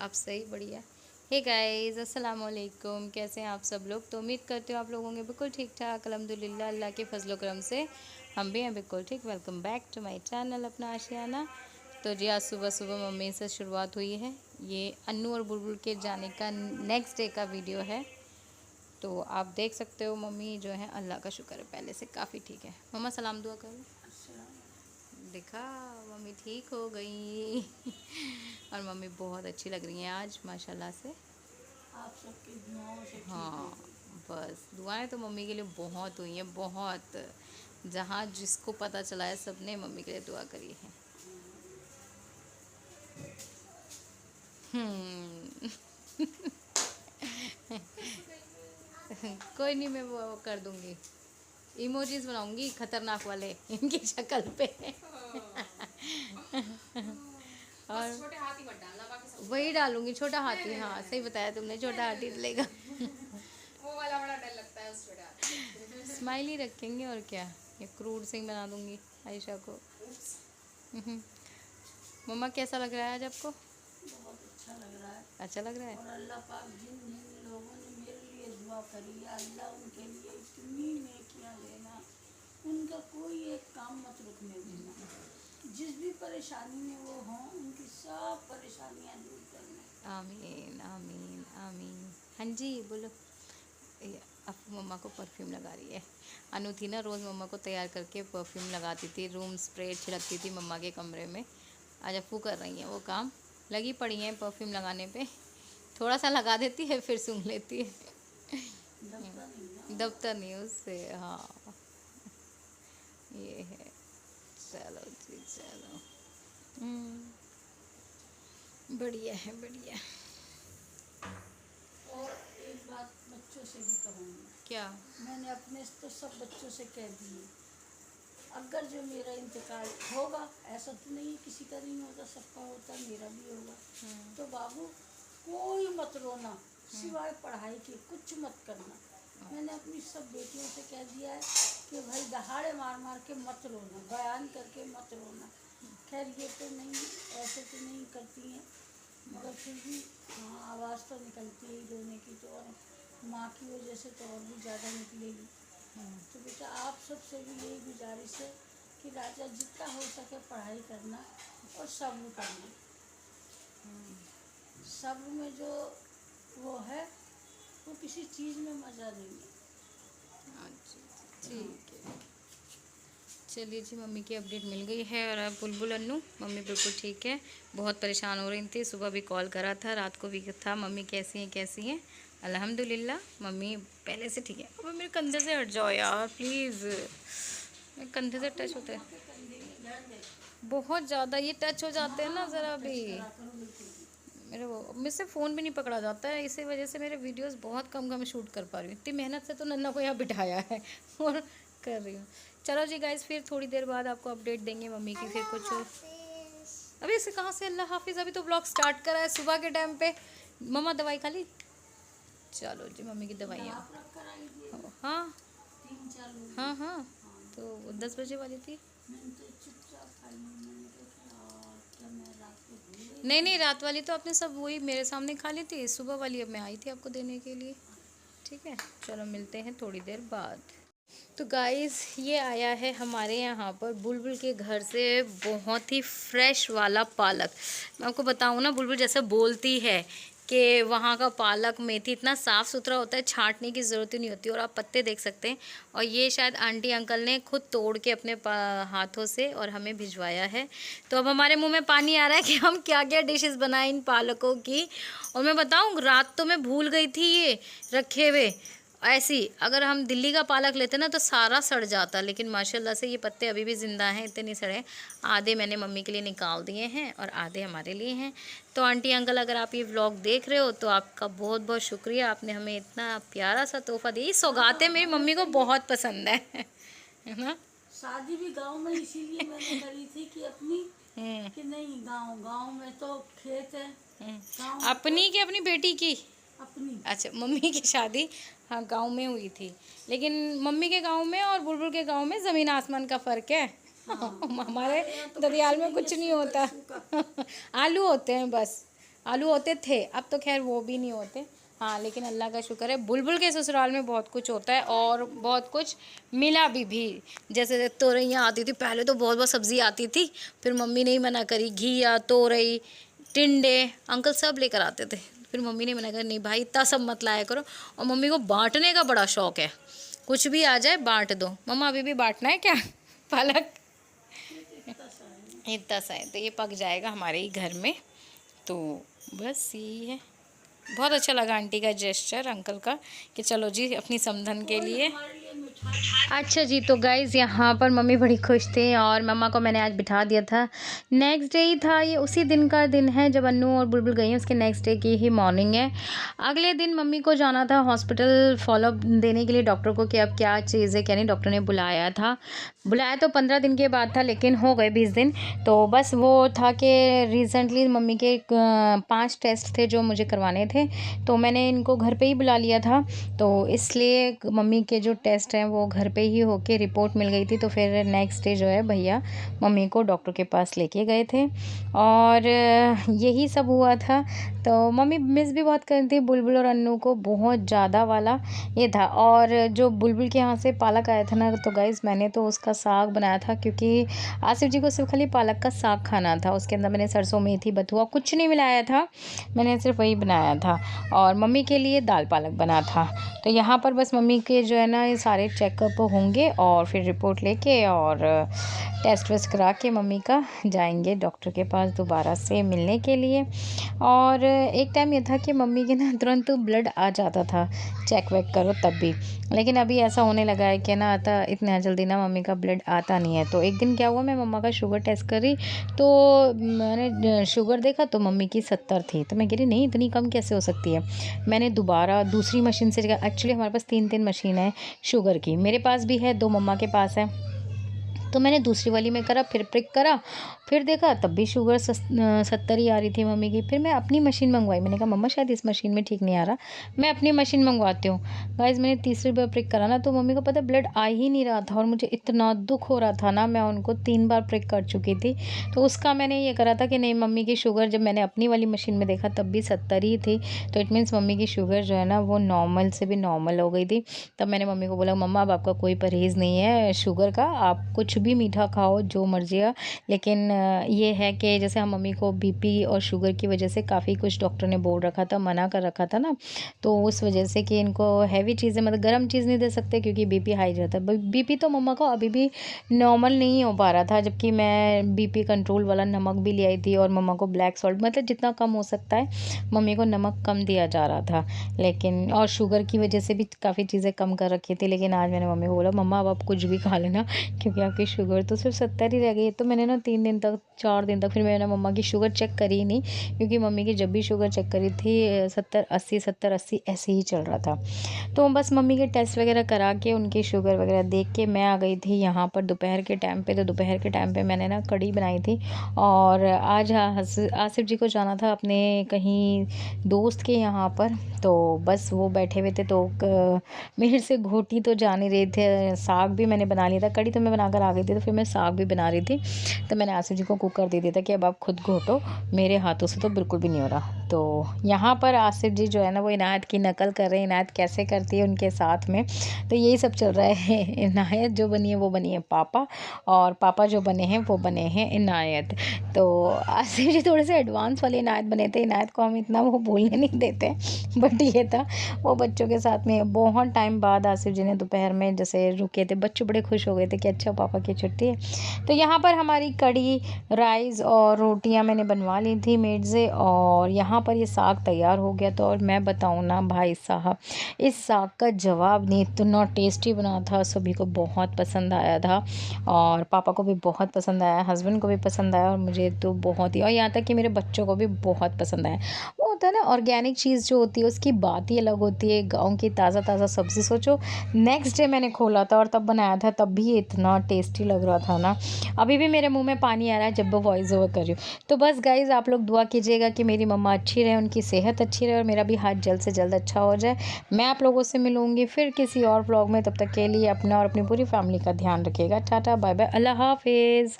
आप सही बढ़िया। हे गाइस, अस्सलाम वालेकुम। कैसे हैं आप सब लोग? तो उम्मीद करते हो आप लोग होंगे बिल्कुल ठीक ठाक। अल्हम्दुलिल्लाह, अल्लाह के फजलो करम से हम भी हैं बिल्कुल ठीक। Welcome back to my channel अपना आशियाना। तो जी आज सुबह सुबह मम्मी से शुरुआत हुई है। ये अन्नू और बुलबुल के जाने का नेक्स्ट डे का वीडियो है। तो आप देख सकते हो मम्मी जो है अल्लाह का शुक्र है पहले से काफ़ी ठीक है। मम्मा सलाम दुआ करो। देखा, मम्मी ठीक हो गई। और मम्मी बहुत अच्छी लग रही हैं आज माशाल्लाह से। आप सबकी दुआओं से ठीक हो हाँ, गई। बस दुआएं तो मम्मी के लिए बहुत हुई हैं, बहुत। जहाँ जिसको पता चला है सबने मम्मी के लिए दुआ करी है। हम्म। कोई नहीं, मैं वो कर दूंगी। इमोजीज बनाऊंगी खतरनाक वाले इनकी शक्ल पे। और छोटे हाथी मत डालना, बाकी सब वही डालूंगी, छोटा हाथी। हाँ सही बताया तुमने, छोटा हाथी डलेगा। वो वाला बड़ा डर लगता है उस छोटे हाथी। स्माइली रखेंगे और क्या। ये क्रूड सिंह बना दूंगी आयशा को। मम्मा कैसा लग रहा है आज आपको? बहुत अच्छा लग रहा है। अच्छा लग रहा है। और अल्लाह पाक जिन जिन लोगों ने मेरे लिए दुआ करी है, अल्लाह उनके लिए इतनी नेकियां देना, उनका कोई एक काम मत रुकने देना। जिस भी परेशानी में वो हों, उनकी सब परेशानियां दूर करना। आमीन आमीन आमीन। हाँ जी बोलो। अब मम्मा को परफ्यूम लगा रही है। अनु थी ना, रोज़ मम्मा को तैयार करके परफ्यूम लगाती थी, रूम स्प्रे छिड़कती थी मम्मा के कमरे में। आज अफू कर रही हैं वो काम, लगी पड़ी हैं परफ्यूम लगाने पे। थोड़ा सा लगा देती है फिर सूंघ लेती है। दफ्तर नहीं उससे। हाँ ये है। चलो जी चलो। बढ़िया है बढ़िया। और एक बात बच्चों से भी कहूँगी। क्या? मैंने अपने तो सब बच्चों से कह दिए, अगर जो मेरा इंतकाल होगा, ऐसा तो नहीं किसी का नहीं होता, सबका होता, मेरा भी होगा, तो बाबू कोई मत रोना, सिवाय पढ़ाई के कुछ मत करना। मैंने अपनी सब बेटियों से कह दिया है कि भाई दहाड़े मार मार के मत रोना, बयान करके मत रोना। खैर ये तो नहीं, ऐसे तो नहीं करती हैं, मगर फिर भी हाँ आवाज़ तो निकलती है रोने की, तो और माँ की वजह से तो और भी ज़्यादा निकलेगी। तो बेटा आप सबसे भी यही गुजारिश है कि राजा जितना हो सके पढ़ाई करना और सब्र करना। सब्र में जो वो है वो किसी चीज़ में मज़ा नहीं है। ठीक है। चलिए जी, मम्मी की अपडेट मिल गई है। और अब बुलबुल अन्नू मम्मी बिल्कुल ठीक है। बहुत परेशान हो रही थी, सुबह भी कॉल करा था, रात को भी था मम्मी कैसी हैं कैसी हैं। अल्हम्दुलिल्लाह मम्मी पहले से ठीक है। अब मेरे कंधे से हट जाओ यार प्लीज़, मेरे कंधे से टच होता है बहुत ज़्यादा, ये टच हो जाते हैं ना ज़रा भी। मेरे वो मुझसे से फ़ोन भी नहीं पकड़ा जाता है, इसी वजह से मेरे वीडियोस बहुत कम कम शूट कर पा रही हूँ। इतनी मेहनत से तो नन्ना को यहाँ बिठाया है और कर रही हूँ। चलो जी गाइस, फिर थोड़ी देर बाद आपको अपडेट देंगे मम्मी की। फिर कुछ अभी इसे कहाँ से अल्लाह हाफिज़, अभी तो ब्लॉग स्टार्ट करा है सुबह के टाइम पे। मम्मा दवाई खा ली? चलो जी मम्मी की दवाइयाँ। हाँ हाँ हाँ, तो 10 बजे वाली थी। नहीं नहीं, रात वाली तो आपने सब वही मेरे सामने खा ली थी, सुबह वाली अब मैं आई थी आपको देने के लिए। ठीक है, चलो मिलते हैं थोड़ी देर बाद। तो गाइस ये आया है हमारे यहाँ पर बुलबुल के घर से बहुत ही फ्रेश वाला पालक। मैं आपको बताऊँ ना, बुलबुल जैसे बोलती है कि वहाँ का पालक मेथी इतना साफ़ सुथरा होता है, छांटने की ज़रूरत ही नहीं होती। और आप पत्ते देख सकते हैं। और ये शायद आंटी अंकल ने खुद तोड़ के अपने हाथों से और हमें भिजवाया है। तो अब हमारे मुंह में पानी आ रहा है कि हम क्या क्या डिशेस बनाएं इन पालकों की। और मैं बताऊँ, रात तो मैं भूल गई थी ये रखे हुए। ऐसी अगर हम दिल्ली का पालक लेते ना तो सारा सड़ जाता, लेकिन माशाल्लाह से ये पत्ते अभी भी ज़िंदा हैं, इतने नहीं सड़े। आधे मैंने मम्मी के लिए निकाल दिए हैं और आधे हमारे लिए हैं। तो आंटी अंकल अगर आप ये व्लॉग देख रहे हो तो आपका बहुत बहुत शुक्रिया, आपने हमें इतना प्यारा सा तोहफ़ा दिया। ये सौगातें मेरी मम्मी को बहुत पसंद है ना। शादी भी गांव में इसीलिए मैंने करी थी कि अपनी, कि नहीं गांव में तो खेत है। अपनी कि अपनी बेटी की? अपनी। अच्छा, मम्मी की शादी हाँ गांव में हुई थी, लेकिन मम्मी के गांव में और बुलबुल के गांव में ज़मीन आसमान का फ़र्क है। हाँ, हमारे दरियाल में कुछ नहीं होता। आलू होते हैं बस, आलू होते थे, अब तो खैर वो भी नहीं होते। हाँ, लेकिन अल्लाह का शुक्र है बुलबुल के ससुराल में बहुत कुछ होता है और बहुत कुछ मिला भी। जैसे तोरैयाँ आती थी पहले, तो बहुत बहुत सब्ज़ी आती थी, फिर मम्मी ने ही मना करी, घिया, तोरई, टिंडे अंकल सब लेकर आते थे। फिर मम्मी ने मना करा, नहीं भाई इतना सब मत लाया करो। और मम्मी को बांटने का बड़ा शौक है, कुछ भी आ जाए बांट दो। मम्मा अभी भी बांटना है क्या? पालक इतना सा है, तो ये पक जाएगा हमारे ही घर में। तो बस यही है। बहुत अच्छा लगा आंटी का जेस्चर, अंकल का, कि चलो जी अपनी समधन के लिए। अच्छा जी, तो गाइज़ यहाँ पर मम्मी बड़ी खुश थी और मम्मा को मैंने आज बिठा दिया था। नेक्स्ट डे ही था, ये उसी दिन का दिन है जब अन्नू और बुलबुल गई हैं, उसके नेक्स्ट डे की ही मॉर्निंग है। अगले दिन मम्मी को जाना था हॉस्पिटल फॉलोअप देने के लिए डॉक्टर को कि अब क्या चीज़ है क्या नहीं। डॉक्टर ने बुलाया तो 15 दिन के बाद था, लेकिन हो गए 20 दिन। तो बस वो था कि रिसेंटली मम्मी के 5 टेस्ट थे जो मुझे करवाने थे, तो मैंने इनको घर पे ही बुला लिया था। तो इसलिए मम्मी के जो टेस्ट हैं वो घर पे ही होके रिपोर्ट मिल गई थी। तो फिर नेक्स्ट डे जो है भैया मम्मी को डॉक्टर के पास लेके गए थे और यही सब हुआ था। तो मम्मी मिस भी बहुत करती थी बुलबुल और अन्नू को, बहुत ज़्यादा वाला ये था। और जो बुलबुल के यहाँ से पालक आया था ना, तो गाइस मैंने तो उसका साग बनाया था, क्योंकि आसिफ जी को सिर्फ खाली पालक का साग खाना था। उसके अंदर मैंने सरसों, मेथी, बथुआ कुछ नहीं मिलाया था, मैंने सिर्फ वही बनाया था। और मम्मी के लिए दाल पालक बना था। तो यहाँ पर बस मम्मी के जो है ना ये सारे चेकअप होंगे और फिर रिपोर्ट लेके और टेस्ट वेस्ट करा के मम्मी का जाएंगे डॉक्टर के पास दोबारा से मिलने के लिए। और एक टाइम ये था कि मम्मी के ना तुरंत ब्लड आ जाता था चेक वेक करो तब भी, लेकिन अभी ऐसा होने लगा है कि ना आता इतना जल्दी ना मम्मी का ब्लड आता नहीं है। तो एक दिन क्या हुआ, मैं मम्मा का शुगर टेस्ट कर रही, तो मैंने शुगर देखा तो मम्मी की 70 थी। तो मैं कह रही नहीं इतनी कम कैसे हो सकती है। मैंने दोबारा दूसरी मशीन से, एक्चुअली हमारे पास 3 मशीन है शुगर की, मेरे पास भी है, 2 मम्मा के पास है। तो मैंने दूसरी वाली में करा, फिर प्रिक करा, फिर देखा तब भी शुगर 70 ही आ रही थी मम्मी की। फिर मैं अपनी मशीन मंगवाई, मैंने कहा मम्मा शायद इस मशीन में ठीक नहीं आ रहा, मैं अपनी मशीन मंगवाती हूँ। गाइस मैंने तीसरी बार प्रिक करा ना, तो मम्मी को पता ब्लड आ ही नहीं रहा था और मुझे इतना दुख हो रहा था ना, मैं उनको 3 बार प्रिक कर चुकी थी। तो उसका मैंने ये करा था कि नहीं, मम्मी की शुगर जब मैंने अपनी वाली मशीन में देखा तब भी 70 ही थी, तो इट मीन्स मम्मी की शुगर जो है ना वो नॉर्मल से भी नॉर्मल हो गई थी। तब मैंने मम्मी को बोला मम्मा अब आपका कोई परहेज़ नहीं है शुगर का, आप कुछ भी मीठा खाओ जो मर्जी है, लेकिन ये है कि जैसे हम मम्मी को बीपी और शुगर की वजह से काफ़ी कुछ डॉक्टर ने बोल रखा था, मना कर रखा था ना, तो उस वजह से कि इनको हैवी चीज़ें मतलब गर्म चीज़ नहीं दे सकते क्योंकि बीपी हाई जाता है। बीपी तो मम्मा का अभी भी नॉर्मल नहीं हो पा रहा था, जबकि मैं बीपी कंट्रोल वाला नमक भी ले आई थी और मम्मा को ब्लैक सॉल्ट मतलब जितना कम हो सकता है मम्मी को नमक कम दिया जा रहा था, लेकिन और शुगर की वजह से भी काफ़ी चीज़ें कम कर रखी थी। लेकिन आज मैंने मम्मी को बोला मम्मा अब आप कुछ भी खा लेना क्योंकि आपकी शुगर तो सिर्फ 70 ही रह गई है। तो मैंने ना 3 दिन तक 4 दिन तक फिर मैंने मम्मा की शुगर चेक करी ही नहीं, क्योंकि मम्मी की जब भी शुगर चेक करी थी 70-80 ऐसे ही चल रहा था। तो बस मम्मी के टेस्ट वगैरह करा के उनकी शुगर वगैरह देख के मैं आ गई थी यहाँ पर दोपहर के टाइम पे। तो दोपहर के टाइम पे मैंने ना कढ़ी बनाई थी और आज आसिफ जी को जाना था अपने कहीं दोस्त के यहाँ पर, तो बस वो बैठे हुए थे तो मेरे से घोटी तो जा नहीं रहे थे। साग भी मैंने बना लिया था, कढ़ी तो मैं बनाकर आ गई थी, तो फिर मैं साग भी बना रही थी। तो मैंने आसिफ जी को कुकर दे दिया था कि अब आप खुद घोटो, मेरे हाथों से तो बिल्कुल भी नहीं हो रहा। तो यहाँ पर आसिफ जी जो है ना वो इनायत की नकल कर रहे हैं, इनायत कैसे करती है उनके साथ में। तो यही सब चल रहा है। इनायत जो बनी है वो बनी है पापा, और पापा जो बने हैं वो बने हैं इनायत। तो आसिफ जी थोड़े से एडवांस वाले इनायत बने थे, इनायत को हम इतना वो बोलने नहीं देते, बट ये था वो बच्चों के साथ में। बहुत टाइम बाद आसिफ जी ने दोपहर में जैसे रुके थे, बच्चे बड़े खुश हो गए थे कि अच्छा पापा की छुट्टी है। तो यहाँ पर हमारी कढ़ी, राइस और रोटियाँ मैंने बनवा ली थी मेड से, और यहाँ पर ये साग तैयार हो गया था। और मैं बताऊँ ना भाई साहब, इस साग का जवाब नहीं, इतना टेस्टी बना था, सभी को बहुत पसंद आया था और पापा को भी बहुत पसंद आया, हस्बैंड को भी पसंद आया और मुझे तो बहुत ही, और यहाँ तक कि मेरे बच्चों को भी बहुत पसंद आया। वो होता है ना ऑर्गेनिक चीज़ जो होती है उसकी बात ही अलग होती है, गाँव की ताज़ा ताज़ा सब्ज़ी। सोचो नेक्स्ट डे मैंने खोला था और तब बनाया था, तब भी इतना टेस्टी लग रहा था ना, अभी भी मेरे मुंह में पानी आ रहा है जब वो वॉइस ओवर कर रही हूँ। तो बस गाइज़ आप लोग दुआ कीजिएगा कि मेरी मम्मा अच्छी रहे, उनकी सेहत अच्छी रहे और मेरा भी हाथ जल्द से जल्द अच्छा हो जाए। मैं आप लोगों से मिलूँगी फिर किसी और व्लॉग में, तब तक के लिए अपना और अपनी पूरी फैमिली का ध्यान रखिएगा। टाटा बाय बाय, अल्लाह हाफिज़।